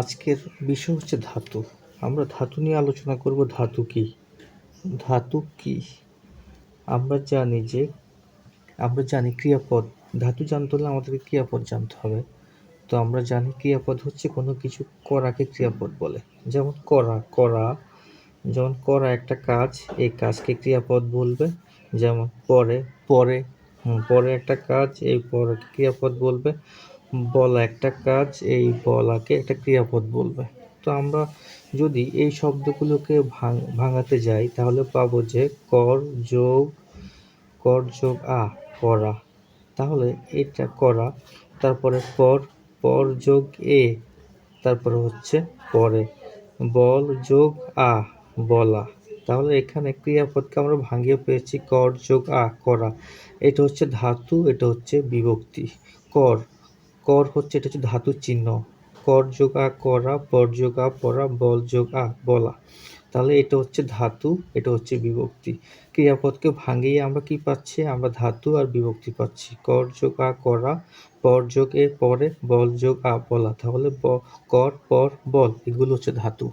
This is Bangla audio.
আজকের বিষয় হচ্ছে ধাতু। আমরা ধাতু নিয়ে আলোচনা করব। ধাতু কি? ধাতু কি? আমরা জানি ক্রিয়াপদ। ধাতু জানতে হলে আমাদেরকে ক্রিয়াপদ জানতে হবে। তো আমরা জানি ক্রিয়াপদ হচ্ছে কোনো কিছু করাকে ক্রিয়াপদ বলে। যেমন যেমন করা একটা কাজ, এই কাজকে ক্রিয়াপদ বলবে। যেমন পরে একটা কাজ, এই পরকে ক্রিয়াপদ বলবে। বলা একটা কাজ, এই বলাকে একটা ক্রিয়াপদ বলবে। তো আমরা যদি এই শব্দগুলোকে ভাঙাতে যাই তাহলে পাবো যে কর যোগ করা। তাহলে এটা করা, তারপরে পর যোগ এ, তারপরে হচ্ছে পরে বল যোগ বলা। তাহলে এখানে ক্রিয়াপদকে আমরা ভাঙিয়ে পেয়েছি কর যোগ করা। এটা হচ্ছে ধাতু, এটা হচ্ছে বিভক্তি। কর হচ্ছে, এটা হচ্ছে ধাতুর চিহ্ন। কর যোগ করা, পর যোগ পড়া, বল যোগ বলা। তাহলে এটা হচ্ছে ধাতু, এটা হচ্ছে বিভক্তি। ক্রিয়াপদকে ভাঙিয়ে আমরা কি পাচ্ছি? আমরা ধাতু আর বিভক্তি পাচ্ছি। কর যোগ করা, পর যোগ পরে, বল যোগ বলা। তাহলে কর, পর, বল, এগুলো হচ্ছে ধাতু।